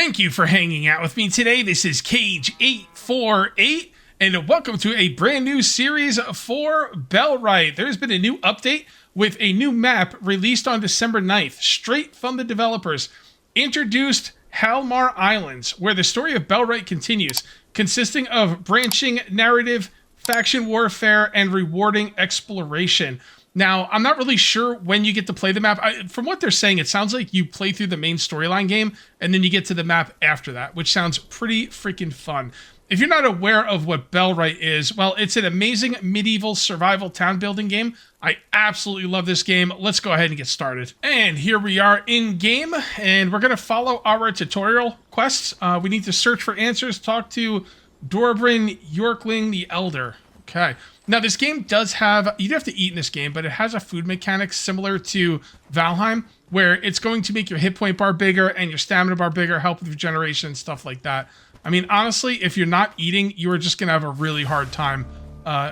Thank you for hanging out with me today. This is Cage848, and welcome to a brand new series for Bellwright. There's been a new update with a new map released on December 9th, straight from the developers. Introduced Halmar Islands, where the story of Bellwright continues, consisting of branching narrative, faction warfare, and rewarding exploration. Now, I'm not really sure when you get to play the map. From what they're saying, it sounds like you play through the main storyline game, and then you get to the map after that, which sounds pretty freaking fun. If you're not aware of what Bellwright is, well, it's an amazing medieval survival town building game. I absolutely love this game. Let's go ahead and get started. And here we are in game, and we're going to follow our tutorial quests. We need to search for answers, talk to Dorbrin Yorkling the Elder. Okay. Now, this game does have, you do have to eat in this game, but it has a food mechanic similar to Valheim, where it's going to make your hit point bar bigger and your stamina bar bigger, help with regeneration and stuff like that. I mean, honestly, if you're not eating, you are just going to have a really hard time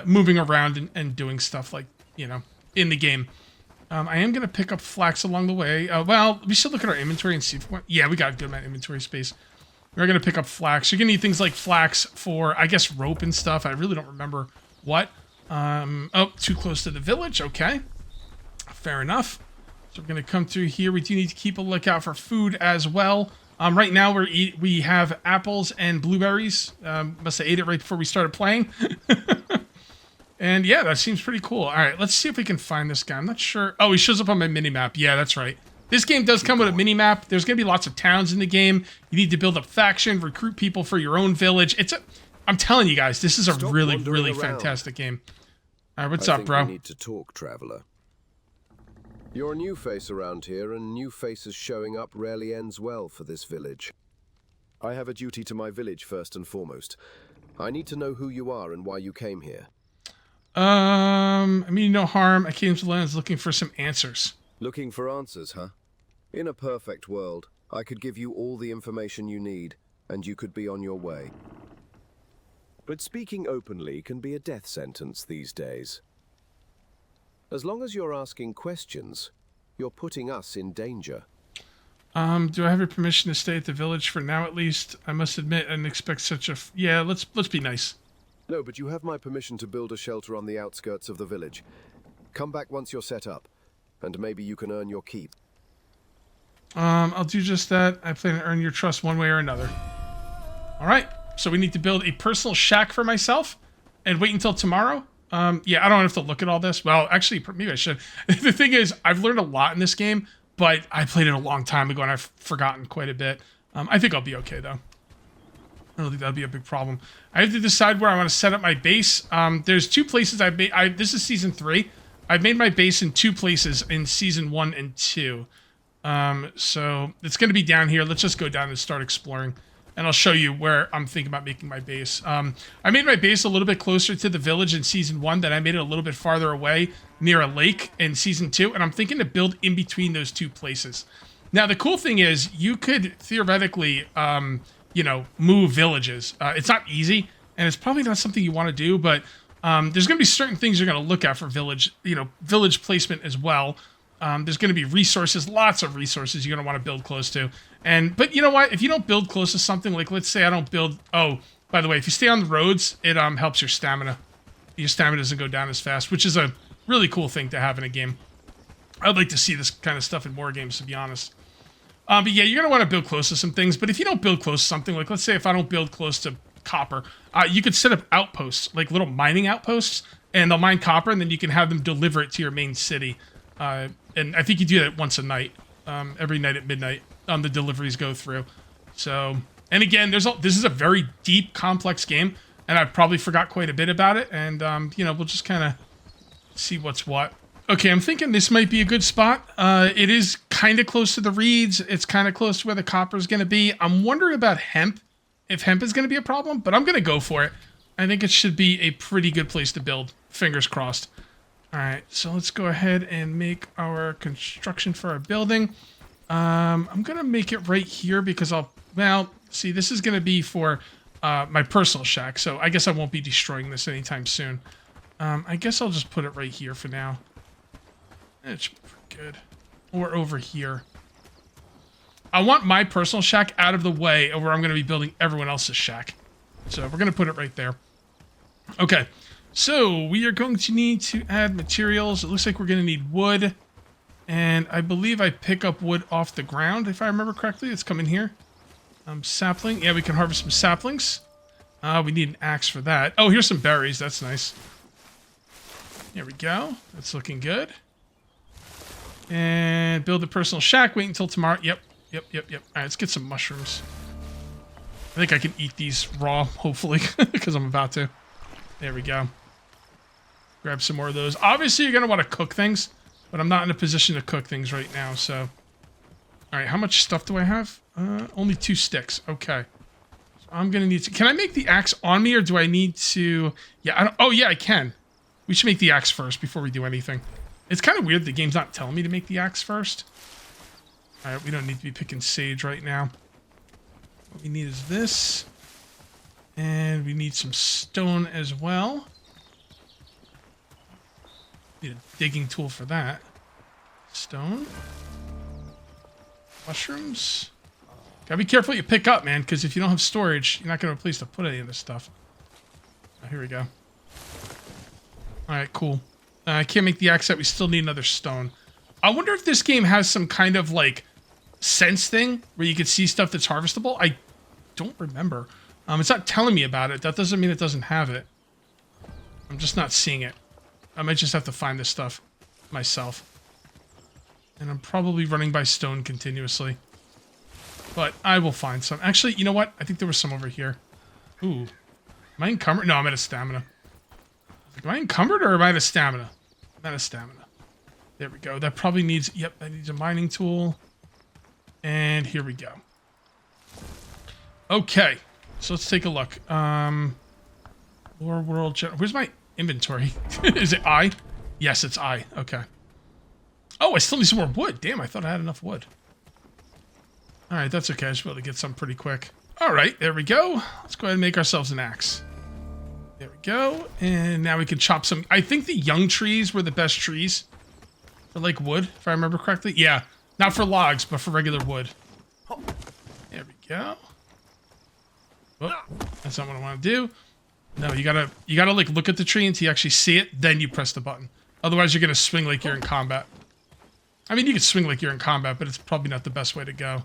moving around and doing stuff like, you know, in the game. I am going to pick up flax along the way. Well, we should look at our inventory and see if, yeah, we got good amount of inventory space. We're going to pick up flax. You're going to need things like flax for, I guess, rope and stuff. I really don't remember what. Oh, too close to the village. Okay. Fair enough. So we're going to come through here. We do need to keep a lookout for food as well. Right now we have apples and blueberries. Must have ate it right before we started playing. And yeah, that seems pretty cool. All right, let's see if we can find this guy. I'm not sure. Oh, he shows up on my mini-map. Yeah, that's right. This game does come with a mini-map. There's going to be lots of towns in the game. You need to build up faction, recruit people for your own village. I'm telling you guys, this is a really fantastic game. All right, what's up, bro? I need to talk, traveler. You're a new face around here, and new faces showing up rarely ends well for this village. I have a duty to my village first and foremost. I need to know who you are and why you came here. I mean, no harm. I came to the lands looking for some answers. Looking for answers, huh? In a perfect world, I could give you all the information you need, and you could be on your way. But speaking openly can be a death sentence these days. As long as you're asking questions, you're putting us in danger. Do I have your permission to stay at the village for now at least? I must admit I didn't expect such a... Yeah, let's be nice. No, but you have my permission to build a shelter on the outskirts of the village. Come back once you're set up, and maybe you can earn your keep. I'll do just that. I plan to earn your trust one way or another. Alright, so we need to build a personal shack for myself and wait until tomorrow. Yeah, I don't have to look at all this. Well, actually, maybe I should. The thing is, I've learned a lot in this game, but I played it a long time ago and I've forgotten quite a bit. I think I'll be okay, though. I don't think that'll be a big problem. I have to decide where I want to set up my base. There's two places I've made. This is Season 3. I've made my base in two places in Season 1 and 2. So it's going to be down here. Let's just go down and start exploring. And I'll show you where I'm thinking about making my base. I made my base a little bit closer to the village in Season 1, then I made it a little bit farther away near a lake in Season 2, and I'm thinking to build in between those two places. Now, the cool thing is, you could theoretically, you know, move villages. It's not easy, and it's probably not something you want to do, but there's going to be certain things you're going to look at for village placement as well. There's going to be resources, lots of resources you're going to want to build close to. But you know what? If you don't build close to something, like let's say I don't build... Oh, by the way, if you stay on the roads, it helps your stamina. Your stamina doesn't go down as fast, which is a really cool thing to have in a game. I'd like to see this kind of stuff in more games, to be honest. But yeah, you're going to want to build close to some things. But if you don't build close to something, like let's say if I don't build close to copper, you could set up outposts, like little mining outposts, and they'll mine copper, and then you can have them deliver it to your main city. And I think you do that once a night, every night at midnight, the deliveries go through. So, and again, this is a very deep, complex game, and I probably forgot quite a bit about it, and, you know, we'll just kind of see what's what. Okay, I'm thinking this might be a good spot. It is kind of close to the reeds. It's kind of close to where the copper is going to be. I'm wondering about hemp, if hemp is going to be a problem, but I'm going to go for it. I think it should be a pretty good place to build. Fingers crossed. All right, so let's go ahead and make our construction for our building. I'm going to make it right here because see, this is going to be for my personal shack, so I guess I won't be destroying this anytime soon. I guess I'll just put it right here for now. It should be pretty good. Or over here. I want my personal shack out of the way of where I'm going to be building everyone else's shack. So we're going to put it right there. Okay, so we are going to need to add materials. It looks like we're going to need wood. And I believe I pick up wood off the ground, if I remember correctly. It's coming here. Sapling. Yeah, we can harvest some saplings. We need an axe for that. Oh, here's some berries. That's nice. There we go. That's looking good. And build a personal shack. Wait until tomorrow. Yep. All right, let's get some mushrooms. I think I can eat these raw, hopefully, because I'm about to. There we go. Grab some more of those. Obviously, you're going to want to cook things, but I'm not in a position to cook things right now, so... Alright, how much stuff do I have? Only 2 sticks. Okay. So I'm going to need to... Can I make the axe on me, or do I need to... Yeah, I don't... Oh, yeah, I can. We should make the axe first before we do anything. It's kind of weird the game's not telling me to make the axe first. Alright, we don't need to be picking sage right now. What we need is this. And we need some stone as well. Need a digging tool for that. Stone. Mushrooms. Gotta be careful what you pick up, man, because if you don't have storage, you're not gonna have a place to put any of this stuff. Oh, here we go. Alright, cool. I can't make the axe set. We still need another stone. I wonder if this game has some kind of, like, sense thing where you can see stuff that's harvestable. I don't remember. It's not telling me about it. That doesn't mean it doesn't have it. I'm just not seeing it. I might just have to find this stuff myself. And I'm probably running by stone continuously. But I will find some. Actually, you know what? I think there was some over here. Ooh. Am I encumbered? No, I'm out of stamina. Am I encumbered or am I out of stamina? I'm out of stamina. There we go. That probably needs... Yep, that needs a mining tool. And here we go. Okay. So let's take a look. Lore World... Where's my inventory? Is it I? Yes, it's I. Okay. Oh, I still need some more wood. Damn, I thought I had enough wood. Alright, that's okay. I should be able to get some pretty quick. Alright, there we go. Let's go ahead and make ourselves an axe. There we go. And now we can chop some... I think the young trees were the best trees for, like, wood, if I remember correctly. Yeah, not for logs, but for regular wood. There we go. Oh, that's not what I want to do. No, you gotta like look at the tree until you actually see it, then you press the button. Otherwise, you're gonna swing like you're in combat. I mean, you can swing like you're in combat, but it's probably not the best way to go.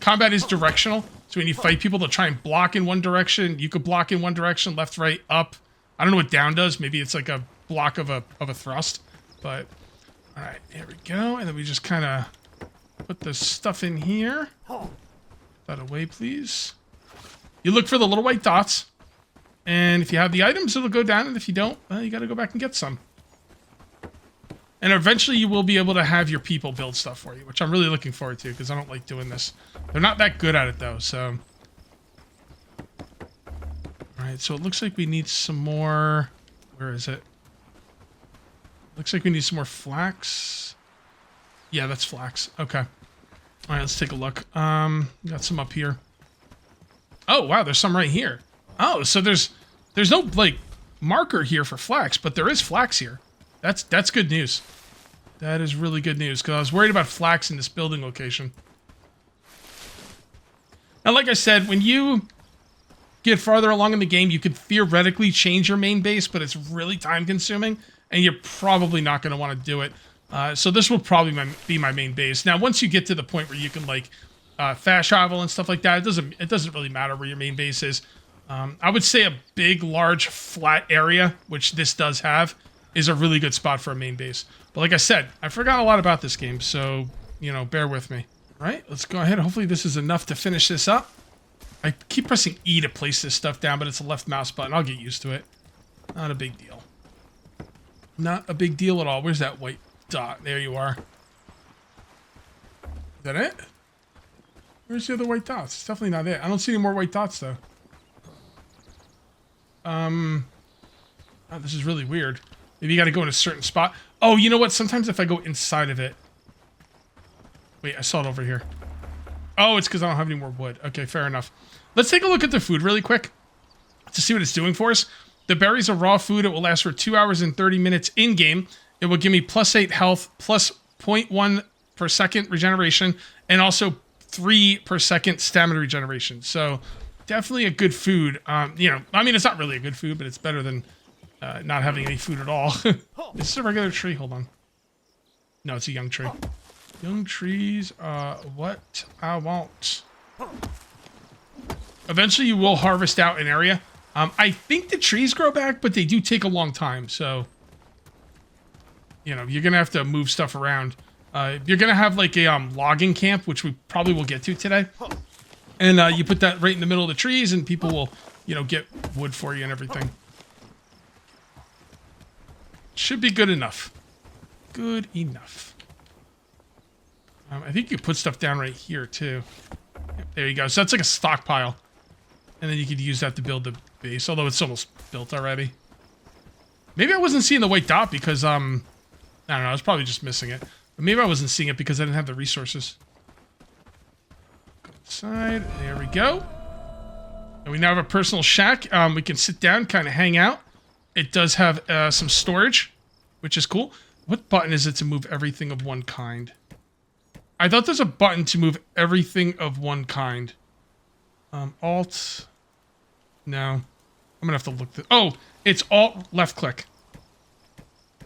Combat is directional, so when you fight people, they'll try and block in one direction. You could block in one direction, left, right, up. I don't know what down does. Maybe it's like a block of a thrust. But all right, here we go, and then we just kind of put the stuff in here. That away, please. You look for the little white dots, and if you have the items, it'll go down, and if you don't, well, you got to go back and get some. And eventually you will be able to have your people build stuff for you, which I'm really looking forward to, because I don't like doing this. They're not that good at it, though, so... Alright, so it looks like we need some more... Where is it? Looks like we need some more flax. Yeah, that's flax. Okay. Alright, let's take a look. Got some up here. Oh, wow, there's some right here. Oh, so there's no, like, marker here for flax, but there is flax here. That's good news. That is really good news, because I was worried about flax in this building location. Now, like I said, when you get farther along in the game, you could theoretically change your main base, but it's really time-consuming, and you're probably not going to want to do it. So this will probably be my main base. Now, once you get to the point where you can, like, fast travel and stuff like that, it doesn't really matter where your main base is. I would say a big, large, flat area, which this does have, is a really good spot for a main base. But like I said, I forgot a lot about this game, so, you know, bear with me. All right, let's go ahead. Hopefully this is enough to finish this up. I keep pressing E to place this stuff down, but it's a left mouse button. I'll get used to it. Not a big deal. Not a big deal at all. Where's that white dot? There you are. Is that it? Where's the other white dots? It's definitely not it. I don't see any more white dots, though. Oh, this is really weird. Maybe you gotta go in a certain spot. Oh, you know what? Sometimes if I go inside of it... Wait, I saw it over here. Oh, it's because I don't have any more wood. Okay, fair enough. Let's take a look at the food really quick to see what it's doing for us. The berries are raw food. It will last for 2 hours and 30 minutes in-game. It will give me +8 health, plus 0.1 per second regeneration, and also 3 per second stamina regeneration. So definitely a good food. You know, I mean, it's not really a good food, but it's better than not having any food at all. Is this a regular tree? Hold on. No, it's a young tree. Young trees are what I want. Eventually you will harvest out an area. I think the trees grow back, but they do take a long time. So, you know, you're going to have to move stuff around. You're going to have like a logging camp, which we probably will get to today. And you put that right in the middle of the trees and people will, you know, get wood for you and everything. Should be good enough. Good enough. I think you put stuff down right here too. Yep, there you go. So that's like a stockpile. And then you could use that to build the base, although it's almost built already. Maybe I wasn't seeing the white dot because, I don't know, I was probably just missing it. But maybe I wasn't seeing it because I didn't have the resources. Go inside. There we go. And we now have a personal shack. We can sit down, kind of hang out. It does have some storage, which is cool. What button is it to move everything of one kind? I thought there's a button to move everything of one kind. Alt. No. I'm gonna have to look. Oh, it's Alt left click.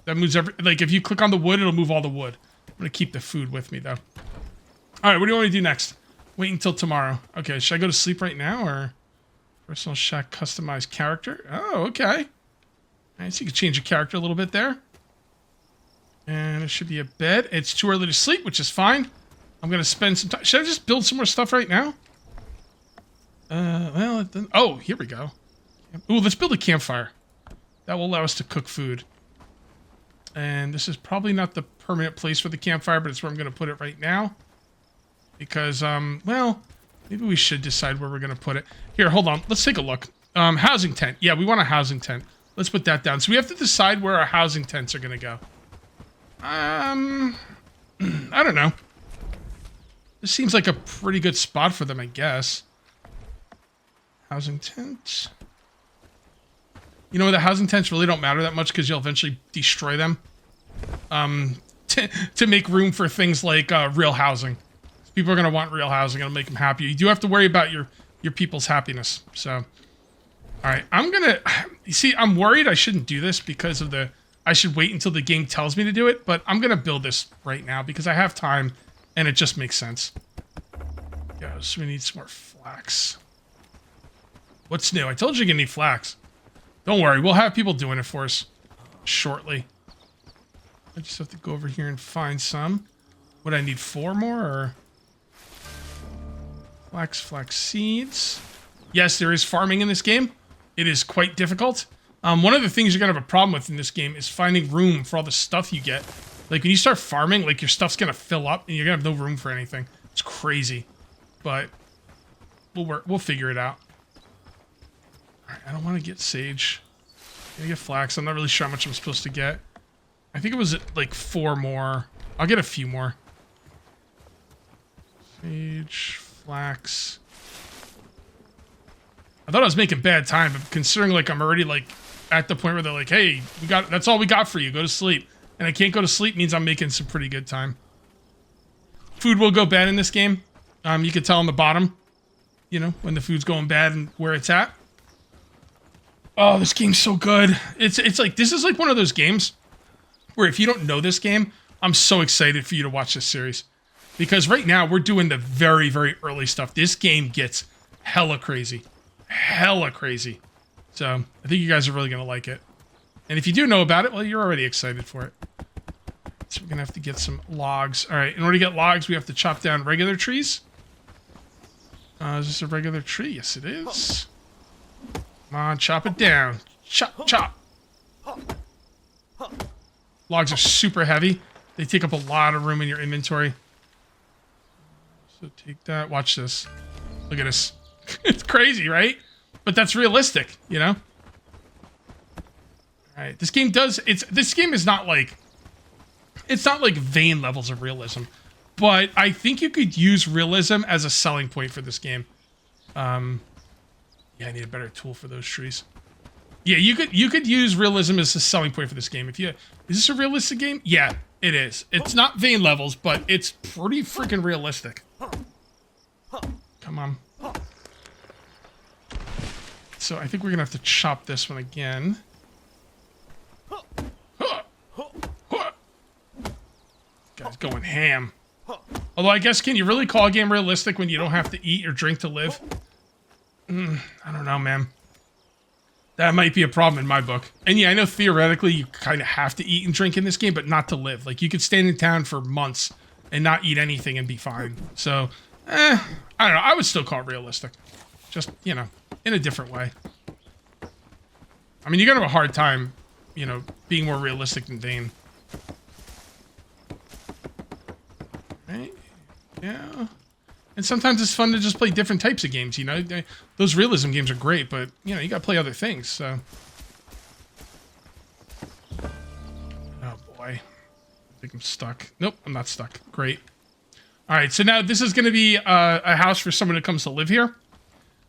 That moves every. Like if you click on the wood, it'll move all the wood. I'm gonna keep the food with me though. All right, what do you want me to do next? Wait until tomorrow. Okay, should I go to sleep right now or personal shack customized character? Oh, okay. Alright, so you can change your character a little bit there. And it should be a bed. It's too early to sleep, which is fine. I'm gonna spend some time. Should I just build some more stuff right now? Well, oh, here we go. Ooh, let's build a campfire. That will allow us to cook food. And this is probably not the permanent place for the campfire, but it's where I'm going to put it right now. Because, well, maybe we should decide where we're going to put it. Here, hold on. Let's take a look. Housing tent. Yeah, we want a housing tent. Let's put that down. So we have to decide where our housing tents are going to go. I don't know. This seems like a pretty good spot for them, I guess. Housing tent. You know, the housing tents really don't matter that much because you'll eventually destroy them. To make room for things like real housing. People are going to want real housing. It'll make them happy. You do have to worry about your people's happiness. So, all right. I'm going to... You see, I'm worried I shouldn't do this because of the... I should wait until the game tells me to do it. But I'm going to build this right now because I have time and it just makes sense. Yeah, so we need some more flax. What's new? I told you you're going to need flax. Don't worry, we'll have people doing it for us shortly. I just have to go over here and find some. Would I need 4 more or... Flax seeds. Yes, there is farming in this game. It is quite difficult. One of the things you're going to have a problem with in this game is finding room for all the stuff you get. Like when you start farming, like your stuff's going to fill up and you're going to have no room for anything. It's crazy. But we'll figure it out. Alright, I don't want to get sage. I'm gonna get flax. I'm not really sure how much I'm supposed to get. I think it was like 4 more. I'll get a few more. Sage, flax. I thought I was making bad time, but considering like I'm already like at the point where they're like, hey, that's all we got for you. Go to sleep. And I can't go to sleep means I'm making some pretty good time. Food will go bad in this game. You can tell on the bottom, you know, when the food's going bad and where it's at. Oh, this game's so good. It's like, this is like one of those games where if you don't know this game, I'm so excited for you to watch this series. Because right now, we're doing the very, very early stuff. This game gets hella crazy. Hella crazy. So, I think you guys are really going to like it. And if you do know about it, well, you're already excited for it. So we're going to have to get some logs. Alright, in order to get logs, we have to chop down regular trees. Is this a regular tree? Yes, it is. Come on, chop it down. Chop, chop. Logs are super heavy. They take up a lot of room in your inventory. So take that. Watch this. Look at this. It's crazy, right? But that's realistic, you know? Alright, this game does... This game is not like... It's not like vain levels of realism. But I think you could use realism as a selling point for this game. Yeah, I need a better tool for those trees. Yeah, you could use realism as a selling point for this game. Is this a realistic game? Yeah, It is. It's not vein levels, but it's pretty freaking realistic. Come on. So I think we're gonna have to chop this one again. Guy's going ham. Although I guess, can you really call a game realistic when you don't have to eat or drink to live? I don't know, man. That might be a problem in my book. And yeah, I know theoretically you kind of have to eat and drink in this game, but not to live. Like, you could stand in town for months and not eat anything and be fine. So, I don't know. I would still call it realistic. Just, you know, in a different way. I mean, you're going to have a hard time, you know, being more realistic than Dane. Right? Yeah. And sometimes it's fun to just play different types of games, you know? Those realism games are great, but, you know, you gotta play other things, so... Oh, boy. I think I'm stuck. Nope, I'm not stuck. Great. Alright, so now this is gonna be a house for someone that comes to live here.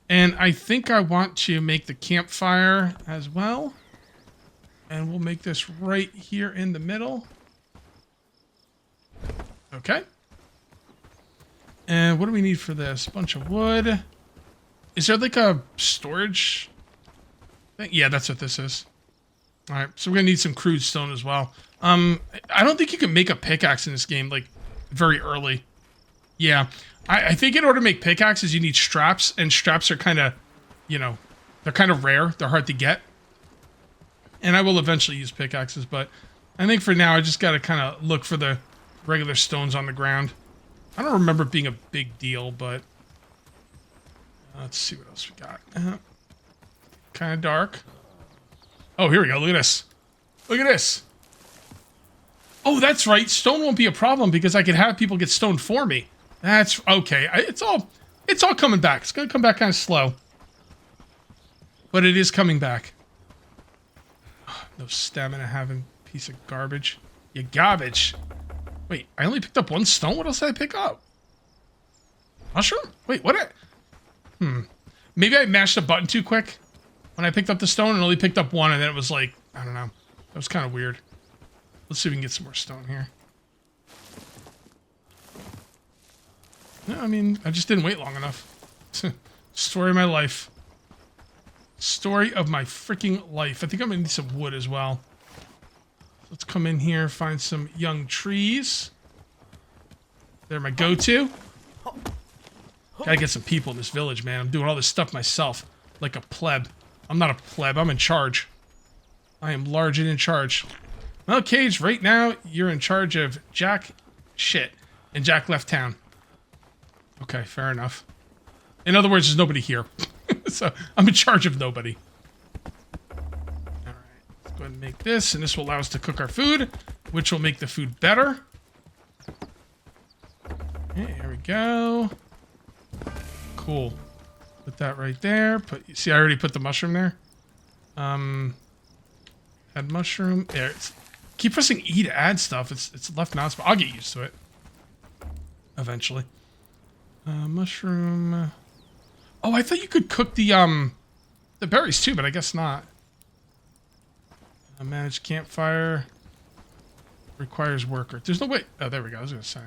And I think I want to make the campfire as well. And we'll make this right here in the middle. Okay. And what do we need for this? A bunch of wood. Is there like a storage thing? Yeah, that's what this is. All right, so we're gonna need some crude stone as well. I don't think you can make a pickaxe in this game like very early. Yeah, I think in order to make pickaxes, you need straps, and straps are kind of, you know, they're kind of rare. They're hard to get. And I will eventually use pickaxes, but I think for now I just gotta kind of look for the regular stones on the ground. I don't remember it being a big deal, but let's see what else we got. Kind of dark. Oh, here we go. Look at this. Look at this. Oh, that's right. Stone won't be a problem because I could have people get stoned for me. That's okay. It's all coming back. It's gonna come back kind of slow, but it is coming back. Oh, no stamina having piece of garbage. You garbage. Wait, I only picked up one stone? What else did I pick up? Mushroom? Wait, what? Maybe I mashed the button too quick when I picked up the stone and only picked up one, and then it was like, I don't know. That was kind of weird. Let's see if we can get some more stone here. No, I mean, I just didn't wait long enough. Story of my life. Story of my freaking life. I think I'm gonna need some wood as well. Let's come in here, find some young trees. They're my go-to. Gotta get some people in this village, man. I'm doing all this stuff myself, like a pleb. I'm not a pleb, I'm in charge. I am large and in charge. Well, Cage, right now, you're in charge of Jack shit. And Jack left town. Okay, fair enough. In other words, there's nobody here. So, I'm in charge of nobody. Go ahead and make this, and this will allow us to cook our food, which will make the food better. Okay, here we go. Cool. Put that right there. See, I already put the mushroom there. Add mushroom. There. Keep pressing E to add stuff. It's left mouse, but I'll get used to it eventually. Mushroom. Oh, I thought you could cook the berries too, but I guess not. Manage campfire. Requires worker. There's no way. Oh, there we go. I was going to say.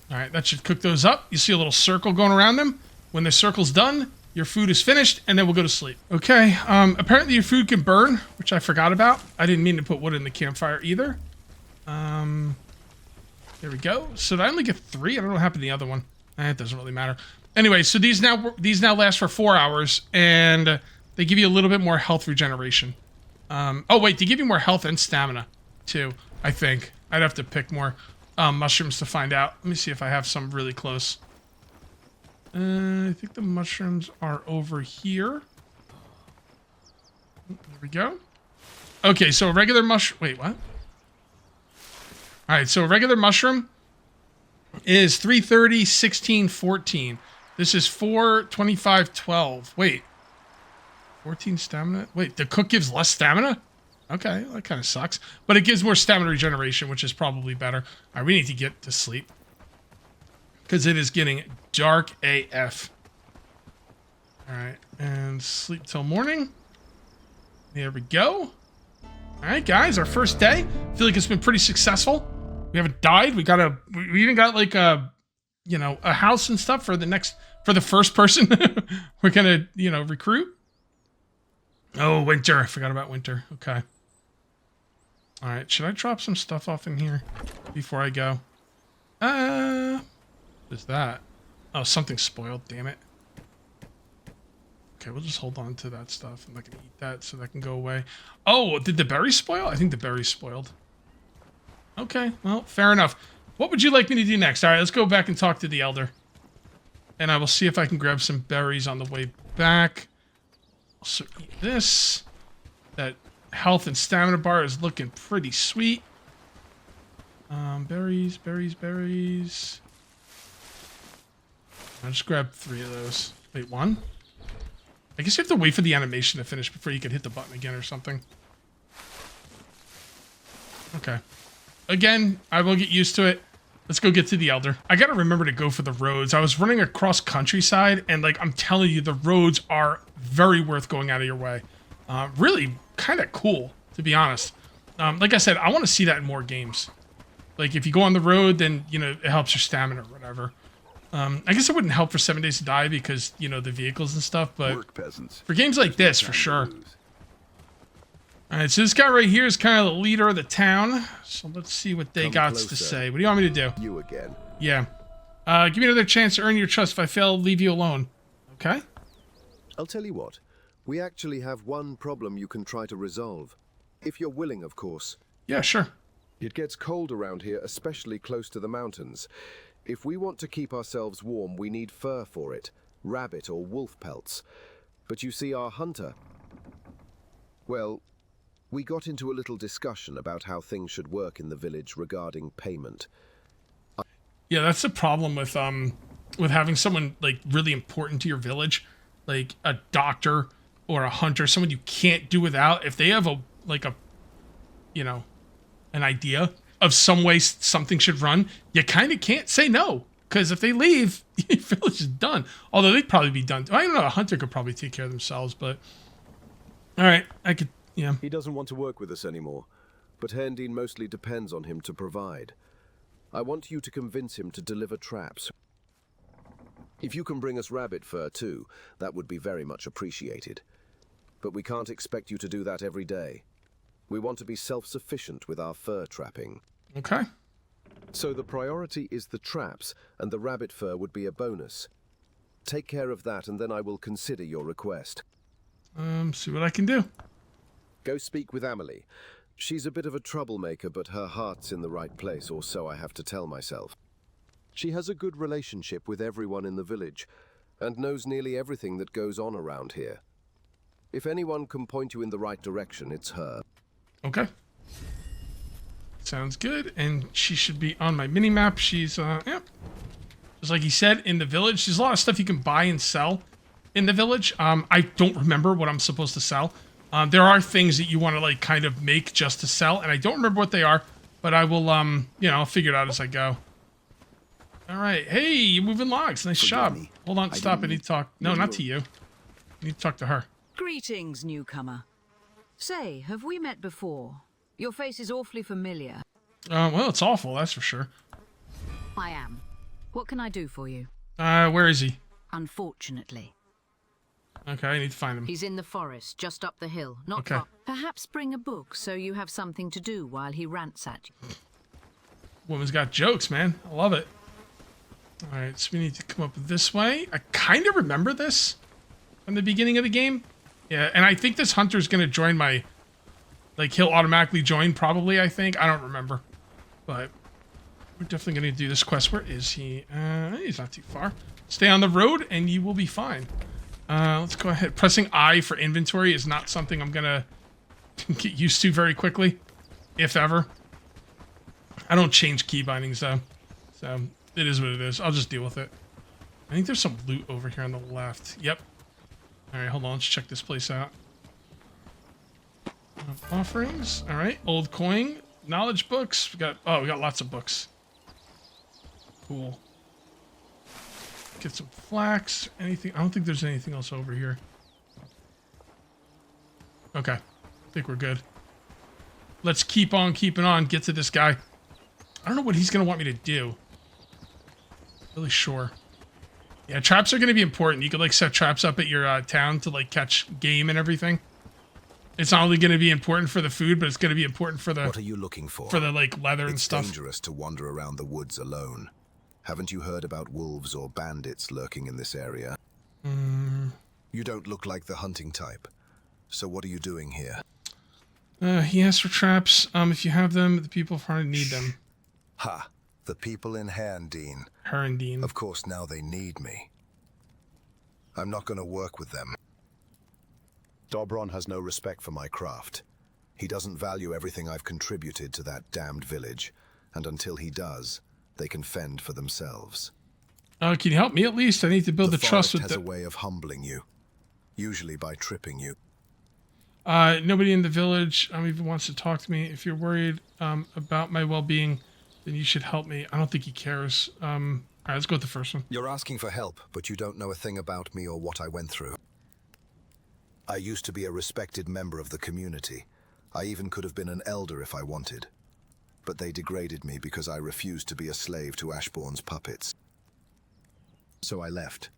Alright, that should cook those up. You see a little circle going around them. When the circle's done, your food is finished, and then we'll go to sleep. Okay, apparently your food can burn, which I forgot about. I didn't mean to put wood in the campfire either. There we go. So did I only get 3? I don't know what happened to the other one. It doesn't really matter. Anyway, so these now last for 4 hours, and they give you a little bit more health regeneration. Oh, wait, they give you more health and stamina, too, I think. I'd have to pick more mushrooms to find out. Let me see if I have some really close. I think the mushrooms are over here. There we go. Okay, so a regular mushroom... Wait, what? Alright, so a regular mushroom is 330, 16, 14. This is 4, 25, 12. Wait. 14 stamina? Wait, the cook gives less stamina? Okay, that kind of sucks. But it gives more stamina regeneration, which is probably better. Alright, we need to get to sleep. Because it is getting dark AF. Alright, and sleep till morning. There we go. All right, guys, our first day. I feel like it's been pretty successful. We haven't died. We even got like a house and stuff for the first person we're gonna, recruit. Oh, winter. I forgot about winter. Okay. All right, should I drop some stuff off in here before I go? What is that? Oh, something spoiled, damn it. Okay, we'll just hold on to that stuff. I'm not gonna eat that, so that can go away. Oh, did the berries spoil? I think the berries spoiled. Okay, well, fair enough. What would you like me to do next? All right, let's go back and talk to the elder. And I will see if I can grab some berries on the way back. Also eat this. That health and stamina bar is looking pretty sweet. Berries. I'll just grab 3 of those. Wait, 1? I guess you have to wait for the animation to finish before you can hit the button again or something. Okay. Again, I will get used to it. Let's go get to the elder. I gotta remember to go for the roads. I was running across countryside, and like I'm telling you, the roads are very worth going out of your way. Really kind of cool, to be honest. Like I said, I want to see that in more games. Like if you go on the road, then it helps your stamina or whatever. I guess it wouldn't help for 7 Days to Die because the vehicles and stuff, but for games like this, for sure. All right, so this guy right here is kind of the leader of the town. So let's see what they got to say. What do you want me to do? You again. Yeah. Give me another chance to earn your trust. If I fail, I'll leave you alone. Okay? I'll tell you what. We actually have one problem you can try to resolve. If you're willing, of course. Yeah, sure. It gets cold around here, especially close to the mountains. If we want to keep ourselves warm, we need fur for it. Rabbit or wolf pelts. But you see, our hunter... Well... We got into a little discussion about how things should work in the village regarding payment. Yeah, that's the problem with having someone like really important to your village, like a doctor or a hunter, someone you can't do without. If they have an idea of some way something should run, you kind of can't say no, because if they leave, your village is done. Although they'd probably be done. I don't know. A hunter could probably take care of themselves, but all right, I could. Yeah. He doesn't want to work with us anymore, but Herndeen mostly depends on him to provide. I want you to convince him to deliver traps. If you can bring us rabbit fur too, that would be very much appreciated. But we can't expect you to do that every day. We want to be self-sufficient with our fur trapping. Okay. So the priority is the traps, and the rabbit fur would be a bonus. Take care of that, and then I will consider your request. See what I can do. Go speak with Amelie. She's a bit of a troublemaker, but her heart's in the right place, or so I have to tell myself. She has a good relationship with everyone in the village, and knows nearly everything that goes on around here. If anyone can point you in the right direction, it's her. Okay. Sounds good, and she should be on my mini-map. She's, yeah. Just like he said, in the village. There's a lot of stuff you can buy and sell in the village. I don't remember what I'm supposed to sell. There are things that you want to like kind of make just to sell, and I don't remember what they are, but I will, I'll figure it out as I go. All right. Hey, you're moving logs. Nice job. Hold on. Stop. I need to talk. No, not to you. I need to talk to her. Greetings, newcomer. Say, have we met before? Your face is awfully familiar. Well, it's awful, that's for sure. I am. What can I do for you? Where is he? Unfortunately. Okay, I need to find him. He's in the forest, just up the hill. Not far. Perhaps bring a book so you have something to do while he rants at you. Woman's got jokes, man. I love it. All right, so we need to come up this way. I kind of remember this from the beginning of the game. Yeah, and I think this hunter's going to join my... Like, he'll automatically join, probably, I think. I don't remember. But we're definitely going to do this quest. Where is he? He's not too far. Stay on the road, and you will be fine. Let's go ahead. Pressing I for inventory is not something I'm going to get used to very quickly, if ever. I don't change key bindings, though. So, it is what it is. I'll just deal with it. I think there's some loot over here on the left. Yep. All right, hold on. Let's check this place out. Offerings. All right. Old coin. Knowledge books. We got lots of books. Cool. Get some flax. Anything? I don't think there's anything else over here. Okay. I think we're good. let's keep on keeping on, get to this guy. I don't know what he's going to want me to do. Really sure. Yeah, traps are going to be important. You could like set traps up at your town to like catch game and everything. It's not only going to be important for the food, but it's going to be important for the... What are you looking for? For the like leather and stuff. It's dangerous to wander around the woods alone. Haven't you heard about wolves or bandits lurking in this area? You don't look like the hunting type. So what are you doing here? He asked for traps. If you have them, the people of Harn need them. Ha! The people in Herndeen. Herndeen. Of course, now they need me. I'm not going to work with them. Dobron has no respect for my craft. He doesn't value everything I've contributed to that damned village, and until he does, they can fend for themselves. Can you help me at least? I need to build the trust with the forest has a way of humbling you, usually by tripping you. Nobody in the village even wants to talk to me. If you're worried about my well-being, then you should help me. I don't think he cares. All right, let's go with the first one. You're asking for help, but you don't know a thing about me or what I went through. I used to be a respected member of the community. I even could have been an elder if I wanted. But they degraded me because I refused to be a slave to Ashbourne's puppets. So I left.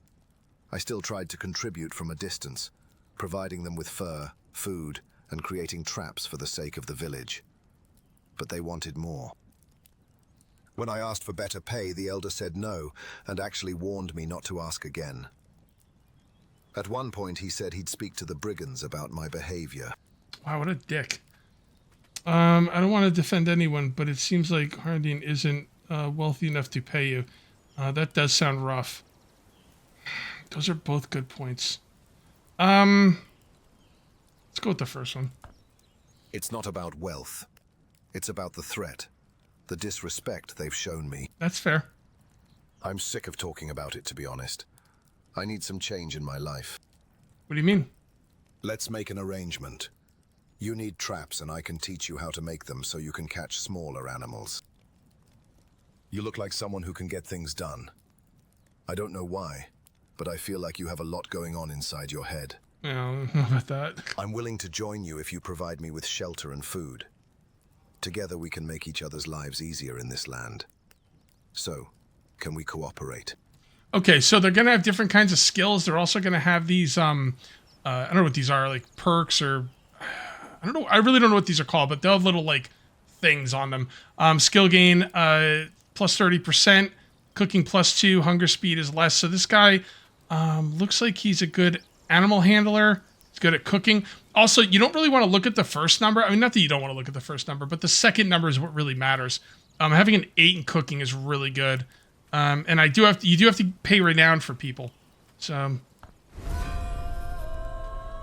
I still tried to contribute from a distance, providing them with fur, food, and creating traps for the sake of the village. But they wanted more. When I asked for better pay, the elder said no, and actually warned me not to ask again. At one point, he said he'd speak to the brigands about my behavior. Wow, what a dick. I don't want to defend anyone, but it seems like Harndeen isn't wealthy enough to pay you. That does sound rough. Those are both good points. Let's go with the first one. It's not about wealth. It's about the threat. The disrespect they've shown me. That's fair. I'm sick of talking about it, to be honest. I need some change in my life. What do you mean? Let's make an arrangement. You need traps, and I can teach you how to make them so you can catch smaller animals. You look like someone who can get things done. I don't know why, but I feel like you have a lot going on inside your head. Yeah, I don't know about that. I'm willing to join you if you provide me with shelter and food. Together we can make each other's lives easier in this land. So, can we cooperate? Okay, so they're going to have different kinds of skills. They're also going to have these, I don't know what these are, like perks or, I don't know. I really don't know what these are called, but they'll have little, like, things on them. Skill gain, plus 30%, cooking plus 2, hunger speed is less. So this guy looks like he's a good animal handler. He's good at cooking. Also, you don't really want to look at the first number. I mean, not that you don't want to look at the first number, but the second number is what really matters. Having an 8 in cooking is really good. And you do have to pay renown for people. So,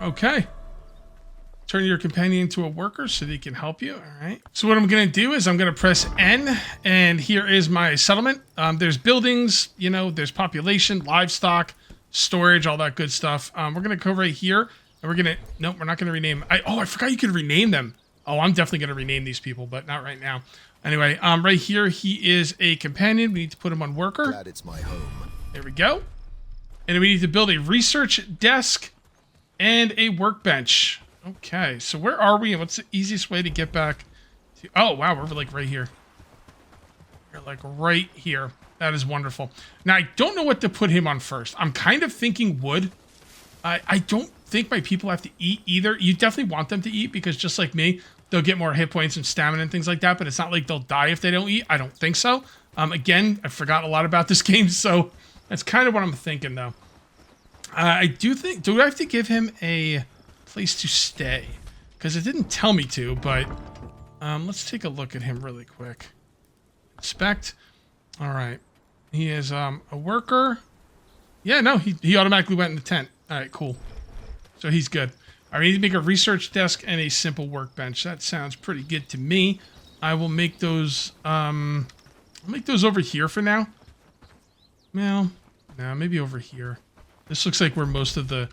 okay. Turn your companion into a worker so they can help you. All right. So what I'm going to do is I'm going to press N, and here is my settlement. There's buildings, you know, there's population, livestock, storage, all that good stuff. We're going to go right here, and we're going to, nope, we're not going to rename. I forgot you could rename them. Oh, I'm definitely going to rename these people, but not right now. Anyway, right here, he is a companion. We need to put him on worker. Glad it's my home. There we go. And then we need to build a research desk and a workbench. Okay, so where are we and what's the easiest way to get back to... Oh, wow, we're like right here. We're like right here. That is wonderful. Now, I don't know what to put him on first. I'm kind of thinking wood. I don't think my people have to eat either. You definitely want them to eat because just like me, they'll get more hit points and stamina and things like that, but it's not like they'll die if they don't eat. I don't think so. Again, I've forgotten a lot about this game, so that's kind of what I'm thinking, though. I do think... Do I have to give him a place to stay? Because it didn't tell me to, but let's take a look at him really quick. Inspect. All right. He is a worker. Yeah, no, he automatically went in the tent. All right, cool. So he's good. I need to make a research desk and a simple workbench. That sounds pretty good to me. I will make those, I'll make those over here for now. Well, no, maybe over here. This looks like where most of the,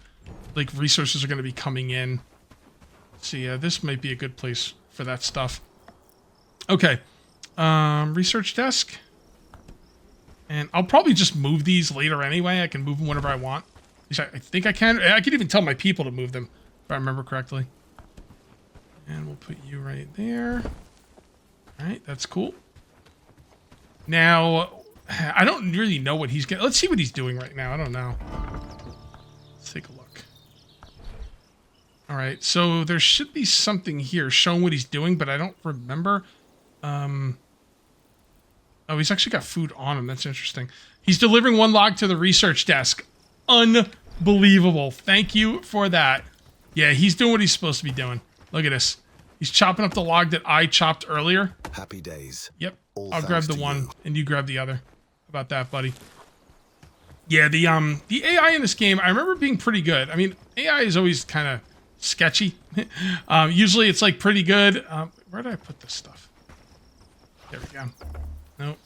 like, resources are going to be coming in. So yeah, this might be a good place for that stuff. Okay. Research desk. And I'll probably just move these later anyway. I can move them whenever I want. At least I think I can. I can even tell my people to move them, if I remember correctly. And we'll put you right there. All right, that's cool. Now, I don't really know what he's getting. Let's see what he's doing right now. I don't know. Let's take a look. All right, so there should be something here showing what he's doing, but I don't remember. Oh, he's actually got food on him. That's interesting. He's delivering one log to the research desk. Unbelievable. Thank you for that. Yeah, he's doing what he's supposed to be doing. Look at this. He's chopping up the log that I chopped earlier. Happy days. Yep. All I'll grab the one, and you grab the other. How about that, buddy? Yeah, the AI in this game, I remember being pretty good. I mean, AI is always kind of sketchy. Usually it's like pretty good. Where did I put this stuff? There we go. Nope.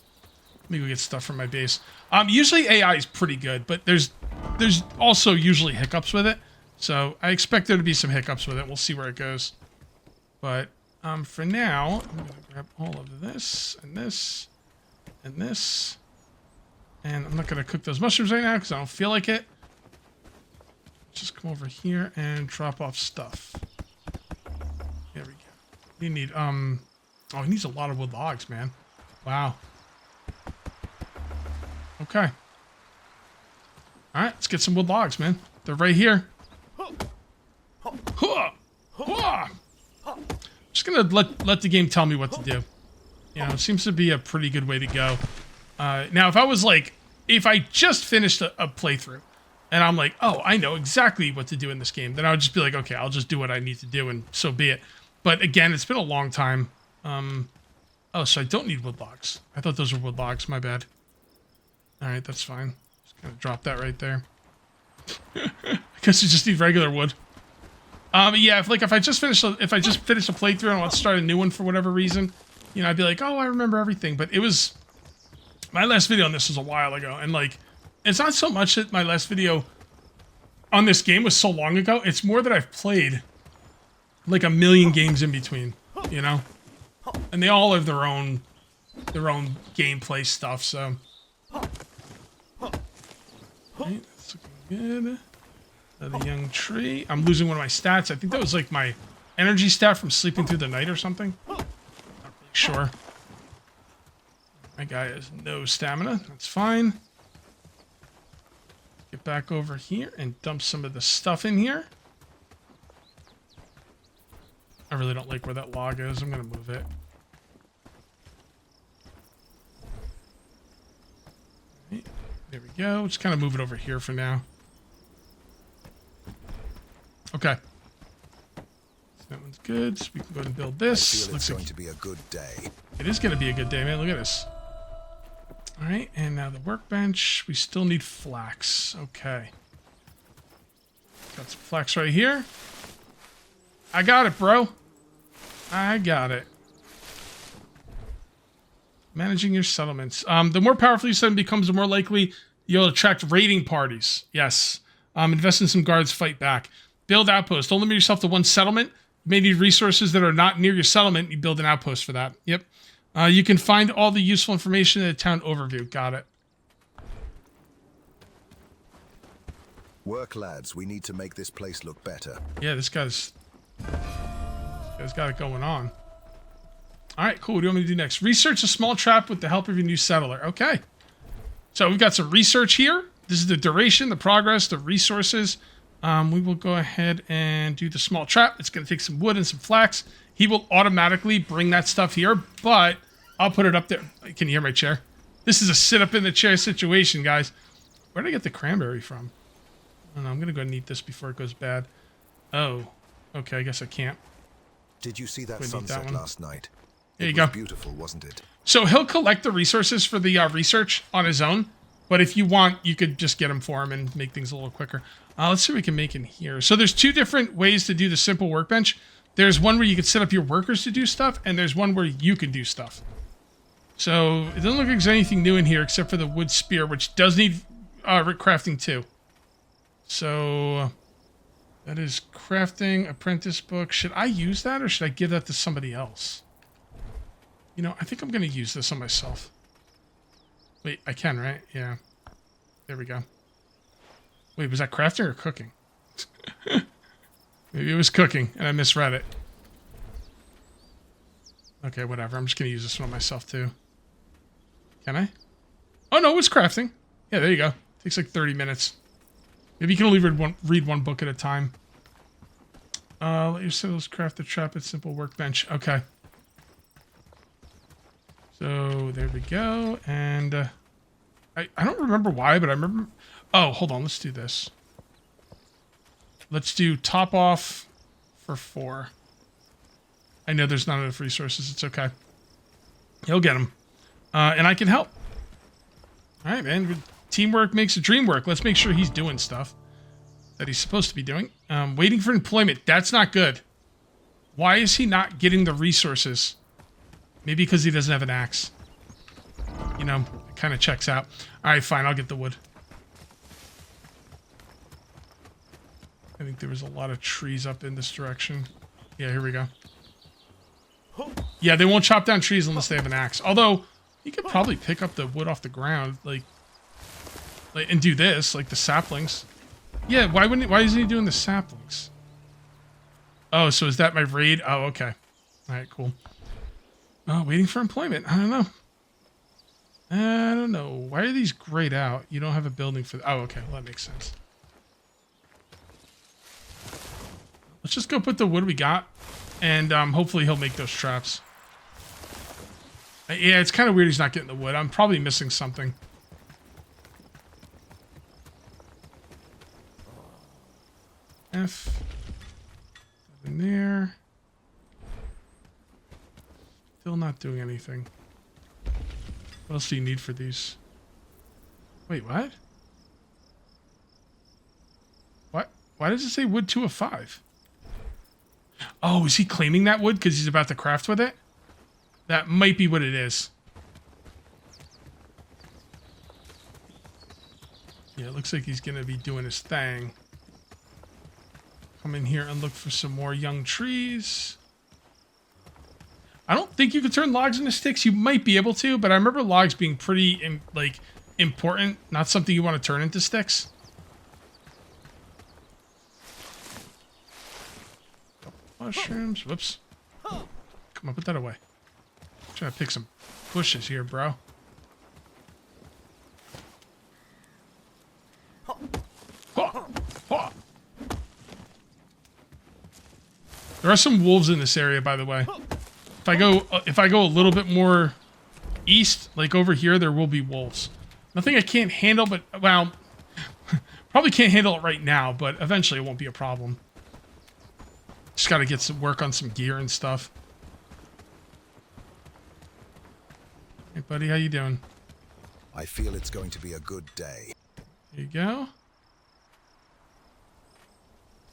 Let me go get stuff from my base. Usually AI is pretty good, but there's also usually hiccups with it. So I expect there to be some hiccups with it. We'll see where it goes. But for now, I'm going to grab all of this and this and this. And I'm not going to cook those mushrooms right now because I don't feel like it. Just come over here and drop off stuff. There we go. You need, oh, he needs a lot of wood logs, man. Wow. Okay. All right, let's get some wood logs, man. They're right here. Just gonna let the game tell me what to do. You know, it seems to be a pretty good way to go. Now, if I was like, if I just finished a playthrough, and I'm like, oh, I know exactly what to do in this game, then I would just be like, okay, I'll just do what I need to do, and so be it. But again, it's been a long time. Oh, so I don't need wood logs. I thought those were wood logs. My bad. All right, that's fine. Just gonna drop that right there. I guess you just need regular wood. Yeah, if I just finished a playthrough and I want to start a new one for whatever reason, you know, I'd be like, oh, I remember everything. But it was my last video on this was a while ago, and like, it's not so much that my last video on this game was so long ago. It's more that I've played like a million games in between, you know, and they all have their own gameplay stuff. So, right, that's looking good. Another young tree. I'm losing one of my stats. I think that was like my energy stat from sleeping through the night or something. Not really sure. My guy has no stamina. That's fine. Get back over here and dump some of the stuff in here. I really don't like where that log is. I'm going to move it. Right, there we go. Just kind of move it over here for now. Okay. So that one's good. So we can go ahead and build this. I feel it's going to be a good day. It is going to be a good day, man. Look at this. All right, and now the workbench. We still need flax. Okay. Got some flax right here. I got it, bro. I got it. Managing your settlements. The more powerful your settlement becomes, the more likely you'll attract raiding parties. Yes. Invest in some guards, fight back. Build outposts. Don't limit yourself to one settlement. You may need resources that are not near your settlement. You build an outpost for that. Yep. You can find all the useful information in the town overview. Got it. Work, lads. We need to make this place look better. Yeah, this guy's got it going on. All right, cool. What do you want me to do next? Research a small trap with the help of your new settler. Okay. So we've got some research here. This is the duration, the progress, the resources. We will go ahead and do the small trap. It's going to take some wood and some flax. He will automatically bring that stuff here, but I'll put it up there. Can you hear my chair? This is a sit up in the chair situation, guys. Where did I get the cranberry from? I don't know. I'm going to go and eat this before it goes bad. Oh, okay. I guess I can't. Did you see that sunset last night? There you go. It was beautiful, wasn't it? So he'll collect the resources for the research on his own. But if you want, you could just get them for him and make things a little quicker. Let's see what we can make in here. So there's two different ways to do the simple workbench. There's one where you can set up your workers to do stuff, and there's one where you can do stuff. So it doesn't look like there's anything new in here except for the wood spear, which does need crafting too. So that is crafting, apprentice book. Should I use that, or should I give that to somebody else? You know, I think I'm going to use this on myself. Wait, I can, right? Yeah. There we go. Wait, was that crafting or cooking? Maybe it was cooking, and I misread it. Okay, whatever. I'm just going to use this one on myself, too. Can I? Oh, no, it's crafting. Yeah, there you go. Takes like 30 minutes. Maybe you can only read one book at a time. Let your siblings craft the trap at simple workbench. Okay. So, there we go. And I don't remember why, but I remember... Oh, hold on. Let's do this. Let's do top off for 4. I know there's not enough resources. It's okay. He'll get them. And I can help. All right, man. Teamwork makes the dream work. Let's make sure he's doing stuff that he's supposed to be doing. Waiting for employment. That's not good. Why is he not getting the resources? Maybe because he doesn't have an axe. You know, it kind of checks out. All right, fine. I'll get the wood. I think there was a lot of trees up in this direction. Yeah, here we go. Yeah, they won't chop down trees unless they have an axe. Although, you could probably pick up the wood off the ground, like and do this, like the saplings. Yeah, why isn't he doing the saplings? Oh, so is that my raid? Oh, okay. All right, cool. Oh, waiting for employment. I don't know. Why are these grayed out? You don't have a building for... Oh, okay. Well, that makes sense. Let's just go put the wood we got. And hopefully he'll make those traps. Yeah, it's kind of weird he's not getting the wood. I'm probably missing something. F. In there. Still not doing anything. What else do you need for these? Wait, what? What? Why does it say wood 2 of 5? Oh, is he claiming that wood because he's about to craft with it? That might be what it is. Yeah, it looks like he's going to be doing his thing. Come in here and look for some more young trees. I don't think you could turn logs into sticks. You might be able to, but I remember logs being pretty, important. Not something you want to turn into sticks. Mushrooms. Whoops. Come on, put that away. I'm trying to pick some bushes here, bro. There are some wolves in this area, by the way. If I go a little bit more east, like over here, there will be wolves. Nothing I can't handle, but, well, probably can't handle it right now, but eventually it won't be a problem. Just got to get some work on some gear and stuff. Hey, buddy, how you doing? I feel it's going to be a good day. There you go.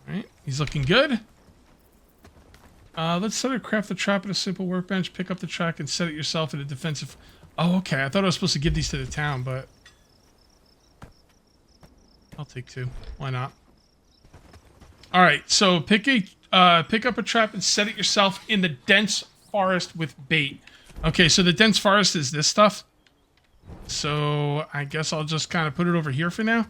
All right, he's looking good. Let's set or craft the trap at a simple workbench. Pick up the track and set it yourself in a defensive... Oh, okay. I thought I was supposed to give these to the town, but... I'll take 2. Why not? All right, so pick up a trap and set it yourself in the dense forest with bait. Okay, so the dense forest is this stuff. So I guess I'll just kind of put it over here for now.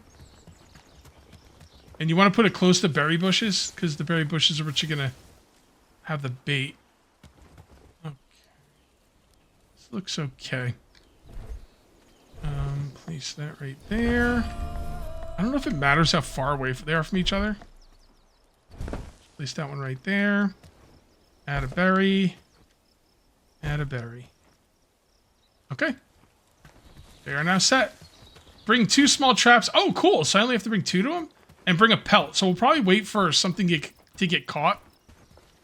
And you want to put it close to berry bushes, because the berry bushes are what you're going to have the bait. Okay. This looks okay. Place that right there. I don't know if it matters how far away they are from each other. Place that one right there. Add a berry. Add a berry. Okay. They are now set. Bring 2 small traps. Oh, cool. So I only have to bring 2 to them? And bring a pelt. So we'll probably wait for something to get caught.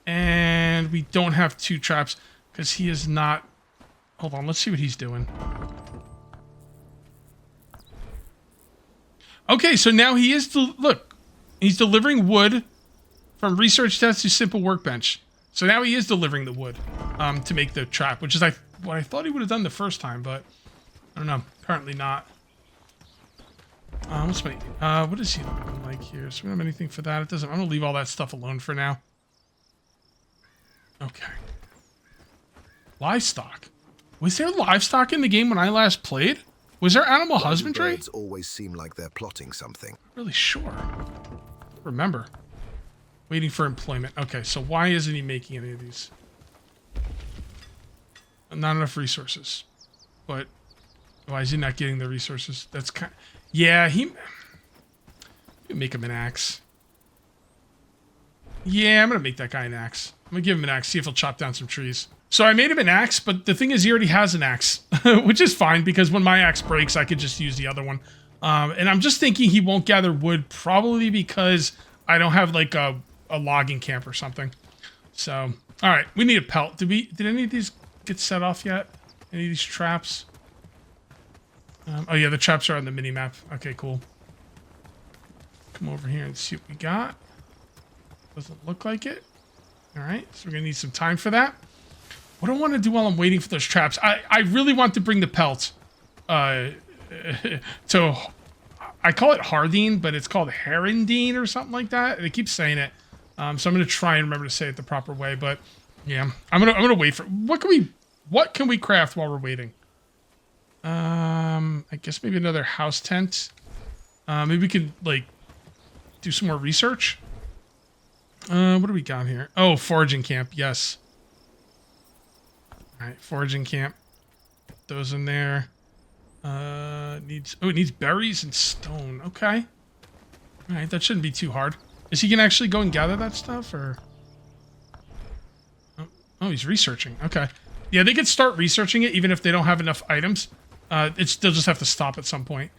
And we don't have 2 traps because he is not... Hold on, let's see what he's doing. Okay, so now he is... Look, he's delivering wood from research test to simple workbench. So now he is delivering the wood to make the trap, which is what I thought he would have done the first time, but I don't know. Apparently not. Let's wait. What is he looking like here? So we don't have anything for that. It doesn't... I'm going to leave all that stuff alone for now. Okay. Livestock. Was there livestock in the game when I last played? Was there animal husbandry? Birds always seem like they're plotting something. Really sure. Remember. Waiting for employment. Okay, so why isn't he making any of these? Not enough resources. But why is he not getting the resources? That's kind. Yeah, he make him an axe. Yeah, I'm gonna make that guy an axe. I'm gonna give him an axe. See if he'll chop down some trees. So I made him an axe, but the thing is, he already has an axe, which is fine because when my axe breaks, I could just use the other one. And I'm just thinking he won't gather wood, probably because I don't have like a logging camp or something. So, all right, we need a pelt. Did any of these get set off yet? Any of these traps? Oh yeah, the traps are on the mini map. Okay, cool. Come over here and see what we got. Doesn't look like it. All right, so we're gonna need some time for that. What do I want to do while I'm waiting for those traps? I really want to bring the pelt to, I call it Hardine, but it's called Herondine or something like that. They keep saying it, so I'm gonna try and remember to say it the proper way. But yeah, I'm gonna wait for what can we craft while we're waiting? I guess maybe another house tent. Maybe we could like do some more research. What do we got here? Oh, foraging camp. Yes. All right, foraging camp. Put those in there. It needs berries and stone. Okay. All right, that shouldn't be too hard. Is he gonna actually go and gather that stuff, or? Oh, he's researching. Okay. Yeah, they could start researching it even if they don't have enough items. They'll just have to stop at some point.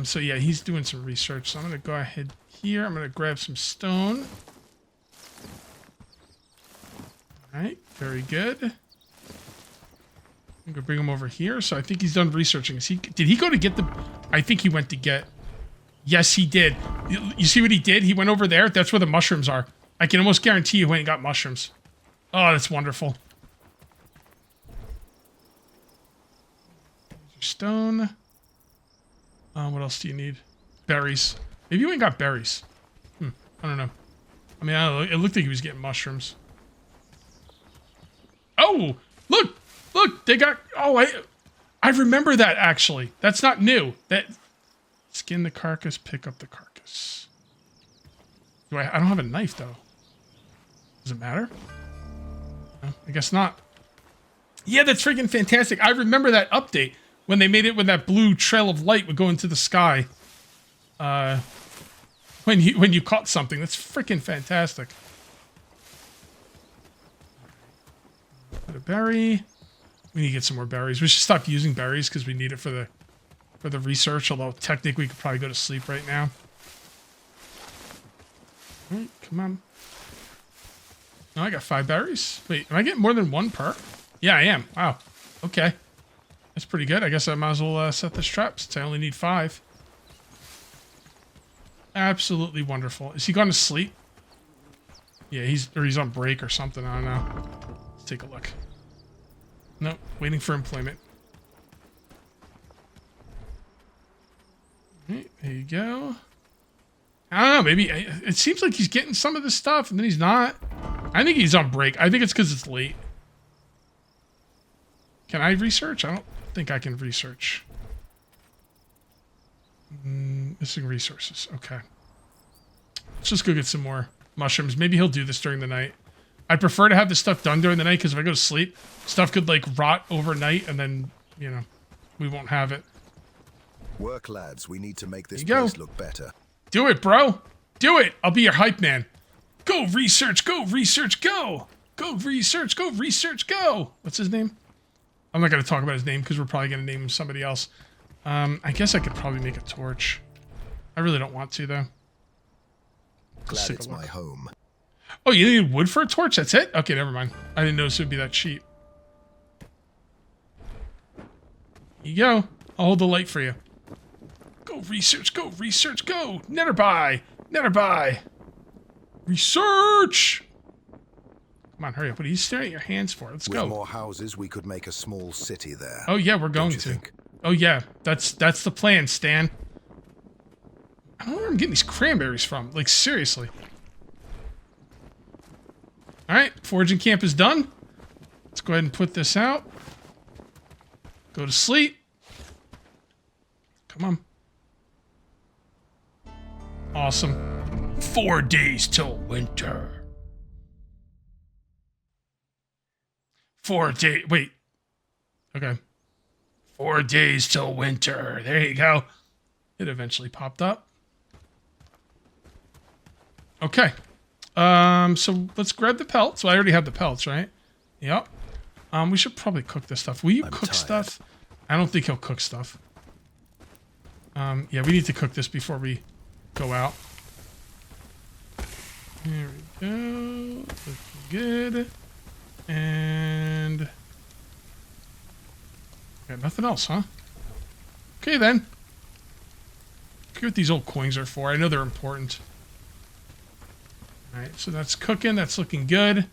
So yeah, he's doing some research. So I'm gonna go ahead here. I'm gonna grab some stone. All right, very good. I'm gonna bring him over here. So I think he's done researching. Did he go to get the? I think he went to get. Yes, he did. You see what he did? He went over there. That's where the mushrooms are. I can almost guarantee you went and got mushrooms. Oh, that's wonderful. Stone. What else do you need? Berries. Maybe you ain't got berries. I don't know. I mean, I don't know. It looked like he was getting mushrooms. Oh, look, they got. Oh, I remember that actually. That's not new. That skin the carcass, pick up the carcass. I don't have a knife though. Does it matter? No, I guess not. Yeah, that's freaking fantastic. I remember that update. When they made it when that blue trail of light would go into the sky. When you caught something. That's freaking fantastic. Put a berry. We need to get some more berries. We should stop using berries because we need it for the research, although technically we could probably go to sleep right now. Alright, come on. Oh, I got 5 berries. Wait, am I getting more than 1 per? Yeah, I am. Wow. Okay. That's pretty good. I guess I might as well set this trap since I only need 5. Absolutely wonderful. Is he gone to sleep? Yeah, he's on break or something. I don't know. Let's take a look. Nope. Waiting for employment. Right, there you go. I don't know. Maybe it seems like he's getting some of this stuff and then he's not. I think he's on break. I think it's because it's late. Can I research? I don't think I can research. Missing resources. Okay. Let's just go get some more mushrooms. Maybe he'll do this during the night. I prefer to have this stuff done during the night because if I go to sleep, stuff could like rot overnight and then, you know, we won't have it. Work, lads. We need to make this place look better. Do it, bro. Do it. I'll be your hype man. Go research. Go research. Go. Go research. Go research. Go. What's his name? I'm not going to talk about his name because we're probably going to name him somebody else. I guess I could probably make a torch. I really don't want to, though. Glad it's my home. Oh, you need wood for a torch? That's it? Okay, never mind. I didn't notice it would be that cheap. Here you go. I'll hold the light for you. Go research. Go research. Go. Never buy. Never buy. Research. Come on, hurry up. What are you staring at your hands for? Let's go. With more houses, we could make a small city there. Oh, yeah, we're going to. Think? Oh, yeah. That's the plan, Stan. I don't know where I'm getting these cranberries from. Like, seriously. Alright, foraging camp is done. Let's go ahead and put this out. Go to sleep. Come on. Awesome. 4 days till winter. 4 days. Wait, Okay. 4 days till winter. There you go. It eventually popped up. Okay. So let's grab the pelts. So I already have the pelts, right? Yep. We should probably cook this stuff. Will you cook stuff? I don't think he'll cook stuff. Yeah, we need to cook this before we go out. There we go. Looking good. And got nothing else, huh? Okay then. Look what these old coins are for. I know they're important. Alright, so that's cooking. That's looking good.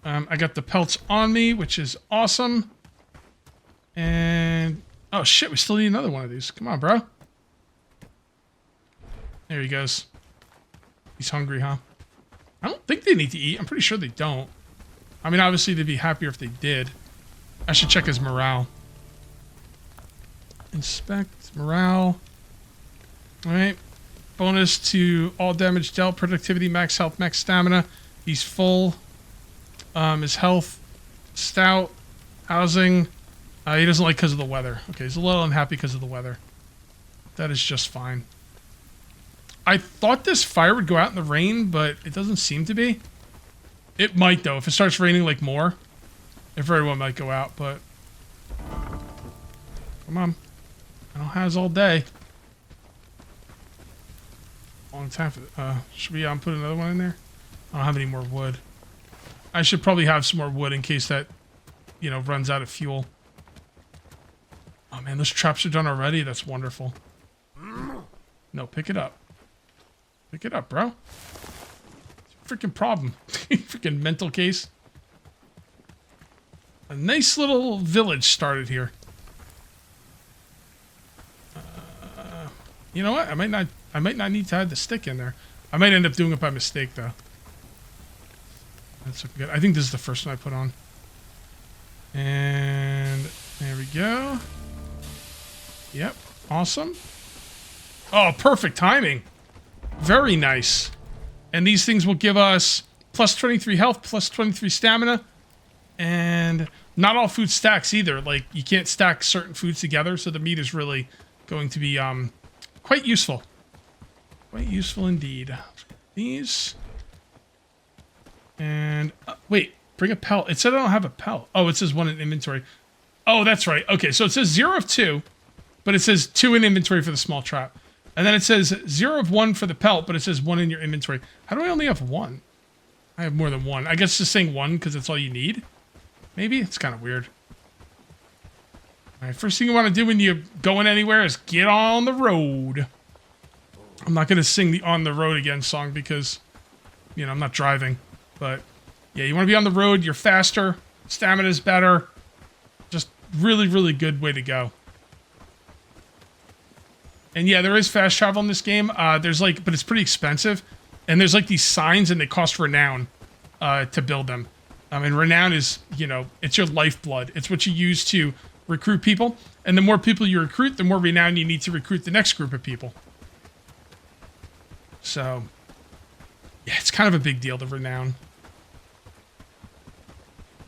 I got the pelts on me, which is awesome. And oh shit, we still need another one of these. Come on, bro. There he goes. He's hungry, huh? I don't think they need to eat. I'm pretty sure they don't. I mean, obviously they'd be happier if they did. I should check his morale. Inspect morale. Alright. Bonus to all damage dealt, productivity, max health, max stamina. He's full. His health, stout, housing. He doesn't like because of the weather. Okay, he's a little unhappy because of the weather. That is just fine. I thought this fire would go out in the rain, but it doesn't seem to be. It might, though. If it starts raining, like, more, it very well might go out, but... Come on. I don't have all day. Long time for... should we put another one in there? I don't have any more wood. I should probably have some more wood in case that, you know, runs out of fuel. Oh, man, those traps are done already? That's wonderful. No, pick it up. Pick it up, bro. It's a freaking problem. Freaking mental case. A nice little village started here. You know what? I might not need to add the stick in there. I might end up doing it by mistake, though. That's looking good. I think this is the first one I put on. And there we go. Yep. Awesome. Oh, perfect timing. Very nice. And these things will give us plus 23 health, plus 23 stamina. And not all food stacks either. Like, you can't stack certain foods together, so the meat is really going to be quite useful. Quite useful indeed. These. And, wait, bring a pelt. It said I don't have a pelt. Oh, it says 1 in inventory. Oh, that's right. Okay, so it says 0 of 2, but it says 2 in inventory for the small trap. And then it says 0 of 1 for the pelt, but it says 1 in your inventory. How do I only have 1? I have more than 1. I guess it's just saying 1 because that's all you need. Maybe? It's kind of weird. All right, first thing you want to do when you're going anywhere is get on the road. I'm not going to sing the On the Road Again song because, you know, I'm not driving. But, yeah, you want to be on the road. You're faster. Stamina's better. Just really, really good way to go. And, yeah, there is fast travel in this game. There's, like, but it's pretty expensive. And there's, like, these signs, and they cost renown to build them. And renown is, you know, it's your lifeblood. It's what you use to recruit people. And the more people you recruit, the more renown you need to recruit the next group of people. So, yeah, it's kind of a big deal, the renown.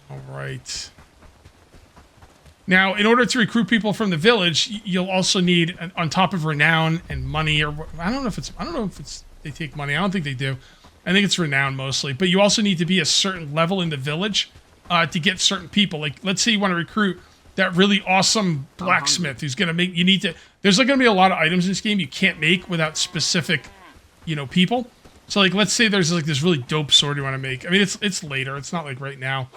All right. Now, in order to recruit people from the village, you'll also need, on top of renown and money, or I don't know if it's they take money. I don't think they do. I think it's renown mostly. But you also need to be a certain level in the village to get certain people. Like, let's say you want to recruit that really awesome blacksmith who's going to make, there's like going to be a lot of items in this game you can't make without specific, you know, people. So, like, let's say there's like this really dope sword you want to make. I mean, it's later. It's not like right now.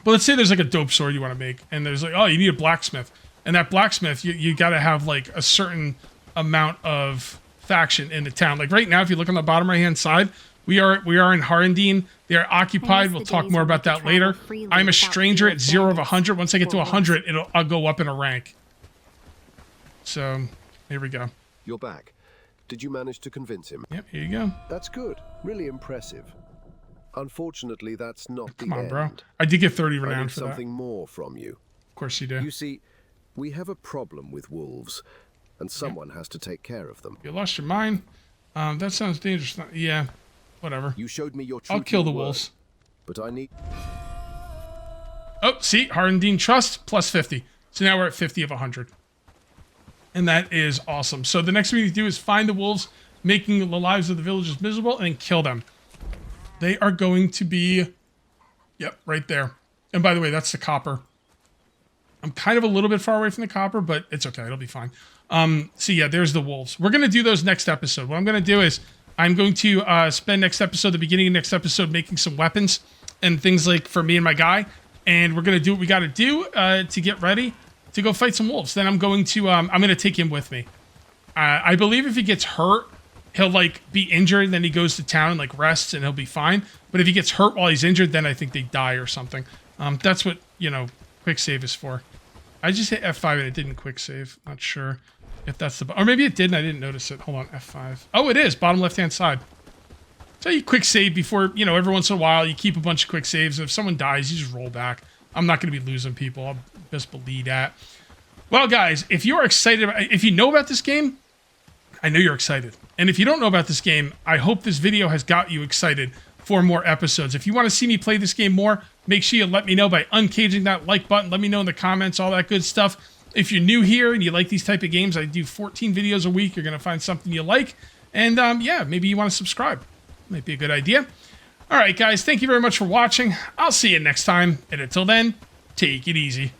But let's say there's like a dope sword you want to make, and there's like, oh, you need a blacksmith. And that blacksmith, you got to have like a certain amount of faction in the town. Like right now, if you look on the bottom right-hand side, we are in Harendine. They are occupied. We'll talk more about that later. I'm a stranger at 0 of 100. Once I get to 100, I'll go up in a rank. So, here we go. You're back. Did you manage to convince him? Yep, here you go. That's good. Really impressive. Unfortunately, that's not the end. Come on, bro. I did get 30 renown I need for that. something more from you. Of course you do. You see, we have a problem with wolves, and someone has to take care of them. You lost your mind? That sounds dangerous. Yeah, whatever. You showed me your true I'll kill the word, wolves. but I need... Oh, see, Hardendean Trust, plus 50. So now we're at 50 of 100. And that is awesome. So the next thing we need to do is find the wolves, making the lives of the villagers miserable, and then kill them. They are going to be... Yep, right there. And by the way, that's the copper. I'm kind of a little bit far away from the copper, but it's okay. It'll be fine. So yeah, there's the wolves. We're going to do those next episode. What I'm going to do is I'm going to spend next episode, the beginning of next episode, making some weapons and things like for me and my guy. And we're going to do what we got to do to get ready to go fight some wolves. Then I'm going to take him with me. I believe if he gets hurt, he'll like be injured. Then he goes to town and like rests and he'll be fine. But if he gets hurt while he's injured, then I think they die or something. That's what, quick save is for. I just hit F5 and it didn't quick save. Not sure if that's the... Or maybe it did and I didn't notice it. Hold on, F5. Oh, it is. Bottom left-hand side. So you quick save before, every once in a while, you keep a bunch of quick saves. And if someone dies, you just roll back. I'm not going to be losing people. I'll best believe that. Well, guys, if you're excited... If you know about this game, I know you're excited. And if you don't know about this game, I hope this video has got you excited for more episodes. If you want to see me play this game more, make sure you let me know by uncaging that like button. Let me know in the comments, all that good stuff. If you're new here and you like these type of games, I do 14 videos a week. You're going to find something you like. And yeah, maybe you want to subscribe. Might be a good idea. All right, guys, thank you very much for watching. I'll see you next time. And until then, take it easy.